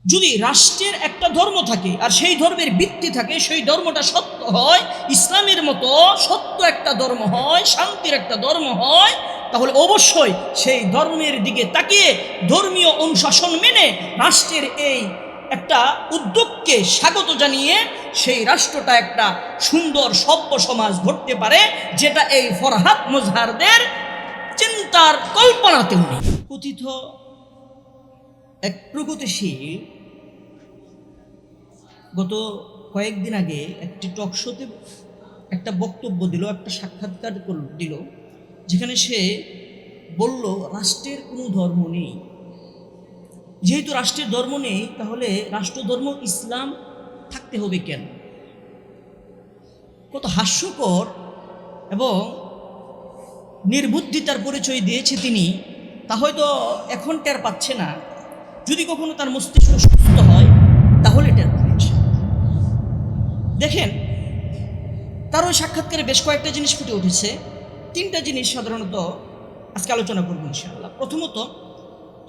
যদি রাষ্ট্রের একটা ধর্ম থাকে আর সেই ধর্মের ভিত্তি থাকে, সেই ধর্মটা সত্য হয়, ইসলামের মতো সত্য একটা ধর্ম হয়, শান্তির একটা ধর্ম হয়, তাহলে অবশ্যই সেই ধর্মের দিকে তাকিয়ে ধর্মীয় অনুশাসন মেনে রাষ্ট্রের এই একটা উদ্যোগকে স্বাগত জানিয়ে সেই রাষ্ট্রটা একটা সুন্দর সভ্য সমাজ গড়তে পারে, যেটা এই ফরহাদ মুজহারদের চিন্তার কল্পনাতেও নেই। কথিত এক প্রগতিশীল গত কয়েকদিন আগে একটি টক শোতে একটা বক্তব্য দিল, একটা সাক্ষাৎকার দিল, যেখানে সে বলল রাষ্ট্রের কোনো ধর্ম নেই। যেহেতু রাষ্ট্রের ধর্ম নেই, তাহলে রাষ্ট্রধর্ম ইসলাম থাকতে হবে কেন? কত হাস্যকর এবং নির্বুদ্ধিতার পরিচয় দিয়েছে তিনি, তা হয়তো এখন টের পাচ্ছে না। যদি কখনো তার মস্তিষ্ক সুস্থ হয় তাহলে টের পাচ্ছে। দেখেন, তার ওই সাক্ষাৎকারে বেশ কয়েকটা জিনিস ফুটে উঠেছে। তিনটা জিনিস সাধারণত আজকে আলোচনা করব ইনশাআল্লাহ। প্রথমত,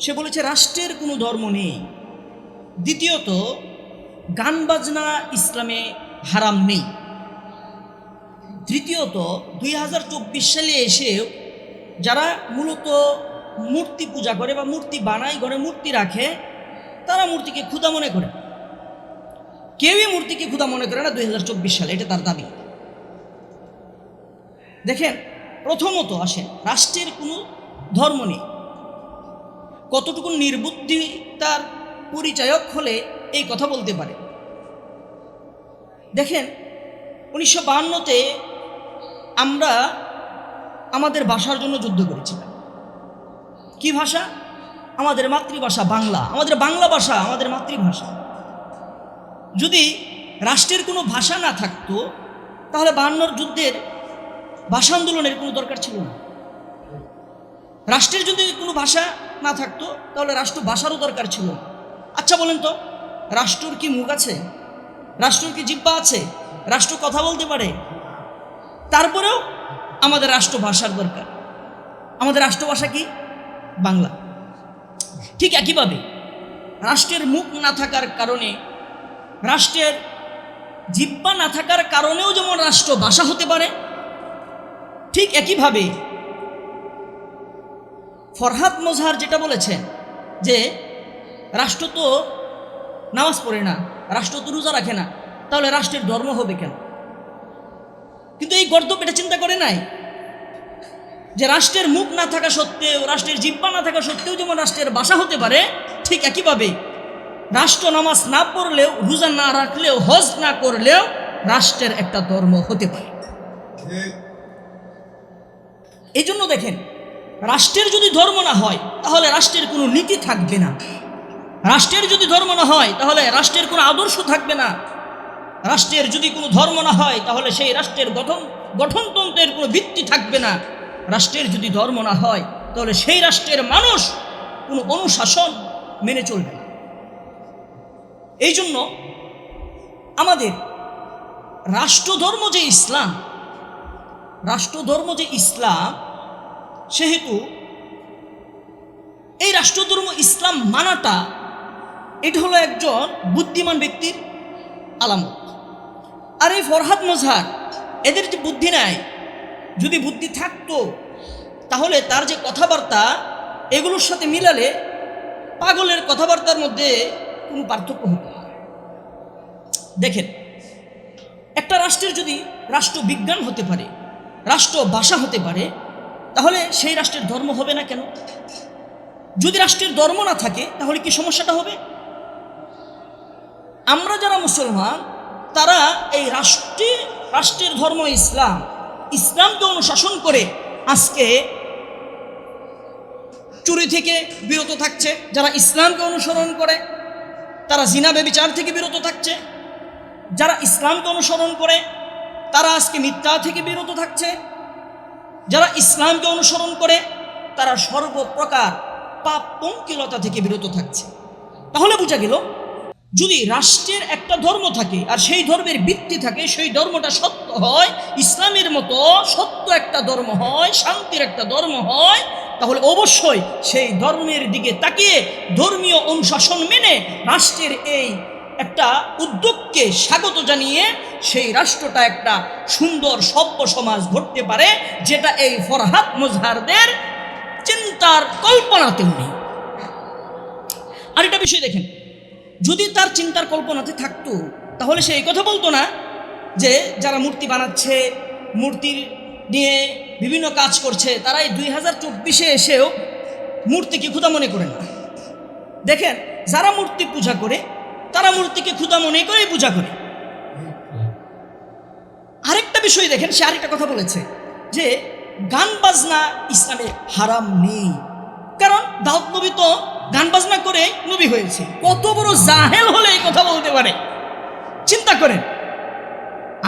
সে বলেছে রাষ্ট্রের কোনো ধর্ম নেই। দ্বিতীয়ত, গান বাজনা ইসলামে হারাম নেই। তৃতীয়ত, 2024 সালে এসে যারা মূলত মূর্তি পূজা করে বা মূর্তি বানায়, ঘরে মূর্তি রাখে, তারা মূর্তিকে ক্ষুধা মনে করে। কেউই মূর্তিকে ক্ষুধা মনে করে না 2024 সালে, এটা তার দাবি। দেখেন, প্রথমত আসেন, রাষ্ট্রের কোনো ধর্ম নেই। কতটুকু নির্বুদ্ধিতার পরিচায়ক হলে এই কথা বলতে পারে? দেখেন, 1952-তে আমরা আমাদের ভাষার জন্য যুদ্ধ করেছিলাম। কি ভাষা? আমাদের মাতৃভাষা বাংলা। আমাদের বাংলা ভাষা আমাদের মাতৃভাষা। যদি রাষ্ট্রের কোনো ভাষা না থাকতো, তাহলে 52-র যুদ্ধের ভাষা আন্দোলনের কোনো দরকার ছিল না। রাষ্ট্রের যদি কোনো ভাষা না থাকতো, তাহলে রাষ্ট্র ভাষারও দরকার ছিল না। আচ্ছা বলেন তো, রাষ্ট্রর কি মুখ আছে? রাষ্ট্রর কি জিহ্বা আছে? রাষ্ট্র কথা বলতে পারে? তারপরেও আমাদের রাষ্ট্রভাষার দরকার। আমাদের রাষ্ট্রভাষা কি? বাংলা। ঠিক একইভাবে রাষ্ট্রের মুখ না থাকার কারণে, রাষ্ট্রের জিহ্বা না থাকার কারণেও যেমন রাষ্ট্র ভাষা হতে পারে, ঠিক একইভাবে ফরহাদ মুজহার যেটা বলেছেন যে রাষ্ট্র তো নামাজ পড়ে না, রাষ্ট্র তো রোজা রাখে না, তাহলে রাষ্ট্রের ধর্ম হবে কেন? কিন্তু এই গর্দভ এটা চিন্তা করে নাই যে রাষ্ট্রের মুখ না থাকা সত্ত্বেও, রাষ্ট্রের জিহ্বা না থাকা সত্ত্বেও যেমন রাষ্ট্রের ভাষা হতে পারে, ঠিক একইভাবে রাষ্ট্র নামাজ না পড়লেও, রোজা না রাখলেও, হজ না করলেও রাষ্ট্রের একটা ধর্ম হতে পারে। এই জন্য দেখেন, রাষ্ট্রের যদি ধর্ম না হয় তাহলে রাষ্ট্রের কোনো নীতি থাকবে না। রাষ্ট্রের যদি ধর্ম না হয় তাহলে রাষ্ট্রের কোনো আদর্শ থাকবে না। রাষ্ট্রের যদি কোনো ধর্ম না হয় তাহলে সেই রাষ্ট্রের গঠনতন্ত্রের কোনো ভিত্তি থাকবে না। রাষ্ট্রের যদি ধর্ম না হয় তাহলে সেই রাষ্ট্রের মানুষ কোনো অনুশাসন মেনে চলবে না। এই জন্য আমাদের রাষ্ট্রধর্ম যে ইসলাম, রাষ্ট্রধর্ম যে ইসলাম, সেহেতু এই রাষ্ট্রধর্ম ইসলাম মানাটা, এটা হলো একজন বুদ্ধিমান ব্যক্তির আলামত। আর এই ফরহাদ মুজহার, এদের যে বুদ্ধি নাই, যদি বুদ্ধি থাকতো তাহলে তার যে কথাবার্তা, এগুলোর সাথে মিলালে পাগলের কথাবার্তার মধ্যে কোনো পার্থক্য হতো না। দেখেন, একটা রাষ্ট্রের যদি রাষ্ট্রবিজ্ঞান হতে পারে, রাষ্ট্র ভাষা হতে পারে, তাহলে সেই রাষ্ট্রের ধর্ম হবে না কেন? যদি রাষ্ট্রের ধর্ম না থাকে তাহলে কি সমস্যাটা হবে? আমরা যারা মুসলমান, তারা এই রাষ্ট্রের ধর্ম ইসলাম, ইসলামকে অনুশাসন করে আজকে চুরি থেকে বিরত থাকছে। যারা ইসলামকে অনুসরণ করে তারা জিনা ব্যভিচার থেকে বিরত থাকছে। যারা ইসলামকে অনুসরণ করে তারা আজকে মিথ্যা থেকে বিরত থাকছে। যারা ইসলামকে অনুসরণ করে তারা সর্বপ্রকার পাপ পঙ্কিলতা থেকে বিরত থাকছে। তাহলে বোঝা গেল, যদি রাষ্ট্রের একটা ধর্ম থাকে আর সেই ধর্মের ভিত্তি থাকে, সেই ধর্মটা সত্য হয়, ইসলামের মতো সত্য একটা ধর্ম হয়, শান্তির একটা ধর্ম হয়, তাহলে অবশ্যই সেই ধর্মের দিকে তাকিয়ে ধর্মীয় অনুশাসন মেনে রাষ্ট্রের এই একটা উদ্যোগকে স্বাগত জানিয়ে সেই রাষ্ট্রটা একটা সুন্দর সভ্য সমাজ গড়তে পারে, যেটা এই ফরহাদ মুজহারদের চিন্তার কল্পনাতেও নেই। আর একটা বিষয় দেখেন, যদি তার চিন্তার কল্পনাতে থাকতো তাহলে সে এই কথা বলতো না যে যারা মূর্তি বানাচ্ছে, মূর্তির নিয়ে বিভিন্ন কাজ করছে, তারা এই 2024 এসেও মূর্তিকে ক্ষুধা মনে করে না। দেখেন, যারা মূর্তি পূজা করে তারা মূর্তিকে ক্ষুধা মনে করেই পূজা করে। আরেকটা বিষয় দেখেন, সে আরেকটা কথা বলেছে যে গান বাজনা ইসলামে হারাম নেই, কারণ দাউদ নবী তো গান বাজনা করে নবী হয়েছে। কত বড় জাহেল হলে এই কথা বলতে পারে, চিন্তা করেন।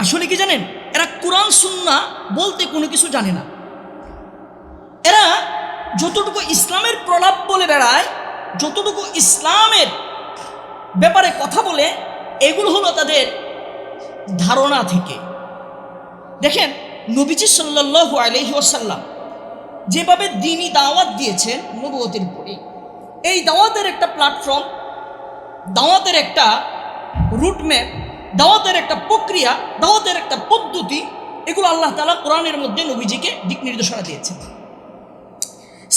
আসলে কি জানেন, এরা কোরআন সুন্নাহ বলতে কোনো কিছু জানে না। এরা যতটুকু ইসলামের প্রলাপ বলে বেড়ায়, যতটুকু ইসলামের ব্যাপারে কথা বলে, এগুলো হলো তাদের ধারণা থেকে। দেখেন, নবীজি সাল্লাল্লাহু আলাইহি ওয়াসাল্লাম যেভাবে দ্বীনি দাওয়াত দিয়েছেন নবুয়তের পরে, এই দাওয়াতের একটা প্ল্যাটফর্ম, দাওয়াতের একটা রুটম্যাপ, দাওয়াতের একটা প্রক্রিয়া, দাওয়াতের একটা পদ্ধতি, এগুলো আল্লাহ তাআলা কোরআনের মধ্যে নবীজিকে দিক নির্দেশনা দিয়েছেন।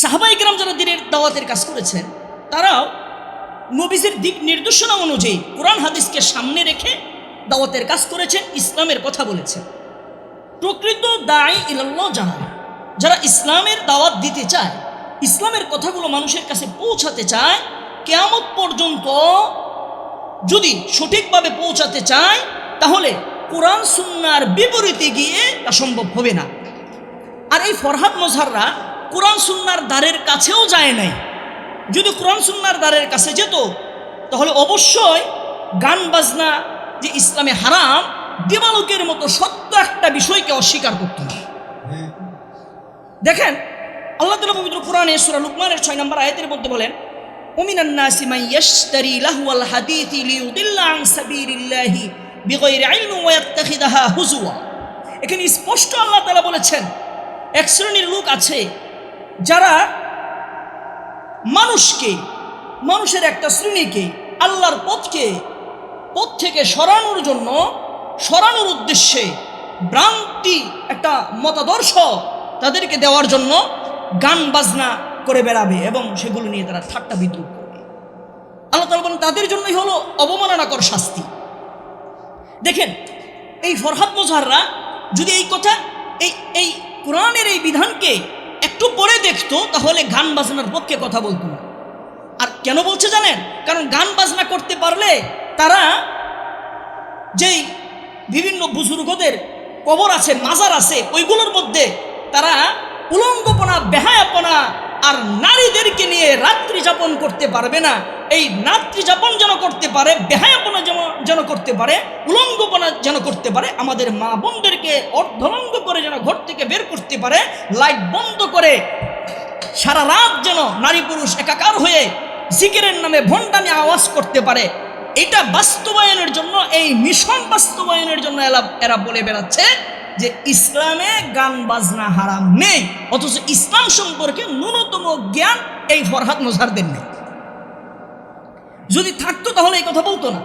সাহাবায়ে কেরাম যারা দ্বীনের দাওয়াতের কাজ করেছেন, তারাও নবীজির দিক নির্দেশনা অনুযায়ী কোরআন হাদিসকে সামনে রেখে দাওয়াতের কাজ করেছেন, ইসলামের কথা বলেছেন। প্রকৃত দাঈ ইলাল্লাহ যারা ইসলামের দাওয়াত দিতে চায়, ইসলামের কথাগুলো মানুষের কাছে পৌঁছাতে চায়, কিয়ামত পর্যন্ত যদি সঠিকভাবে পৌঁছাতে চায়, তাহলে কোরআন সুন্নাহর বিপরীতে গিয়ে তা সম্ভব হবে না। আর এই ফরহাদ মুজহাররা কোরআন সুন্নাহর দ্বারের কাছেও যায় নাই। যদি কোরআন সুন্নাহর দ্বারের কাছে যেত, তাহলে অবশ্যই গান বাজনা যে ইসলামে হারাম, দিবালোকের মতো সত্য একটা বিষয়কে অস্বীকার করত না। দেখেন, আল্লাহ তাআলা পবিত্র কোরআনে সূরা লুকমানের 6 নম্বর আয়াতের মধ্যে বলেন, ওমিনান নাসি মান ইয়াশতারি লাহওয়াল হাদিসি লিয়ুদিল্লা আন সাবিলিল্লাহি বিগাইরি ইলমিন ওয়া ইয়াত্তাখিদাহা হুজুয়া। এখানে স্পষ্ট আল্লাহ তাআলা বলেছেন, এক শ্রেণীর লোক আছে যারা মানুষের একটা শ্রেণীকে আল্লাহর পথ থেকে সরানোর উদ্দেশ্যে ভ্রান্তি একটা মতাদর্শ তাদেরকে দেওয়ার জন্য গান বাজনা করে বেড়াবে এবং সেগুলো নিয়ে তারা ঠাট্টা বিদ্রুপ করবে। আল্লাহ তাআলা বলেন, তাদের জন্যই হলো অবমাননাকর শাস্তি। দেখেন, এই ফরহাদ মুজহাররা যদি এই কথা এই কোরআনের এই বিধানকে একটু পরে দেখতো, তাহলে গান বাজনার পক্ষে কথা বলতো না। আর কেন বলছে জানেন? কারণ গান বাজনা করতে পারলে তারা যেই বিভিন্ন বুজুর্গদের কবর আছে, মাজার আছে, ওইগুলোর মধ্যে তারা উলঙ্গপনা, বেহায়াপনা আর নারীদেরকে নিয়ে রাত্রি যাপন করতে পারবে না। এই রাত্রি যাপন যেন করতে পারে, বেহায়াপনা যেন করতে পারে, উলঙ্গপনা যেন করতে পারে, আমাদের মা বোনদেরকে অর্ধলঙ্গ করে যেন ঘর থেকে বের করতে পারে, লাইট বন্ধ করে সারা রাত যেন নারী পুরুষ একাকার হয়ে জিকিরের নামে ভণ্ডামি আওয়াজ করতে পারে, এটা বাস্তবায়নের জন্য, এই মিশন বাস্তবায়নের জন্য এরা বলে বেড়াচ্ছে যে ইসলামে গান বাজনা হারাম নেই, অথচ ইসলাম সম্পর্কে ন্যূনতম জ্ঞান এই ফরহাদ মুজহারদের নেই। যদি থাকতো তাহলে এই কথা বলতো না।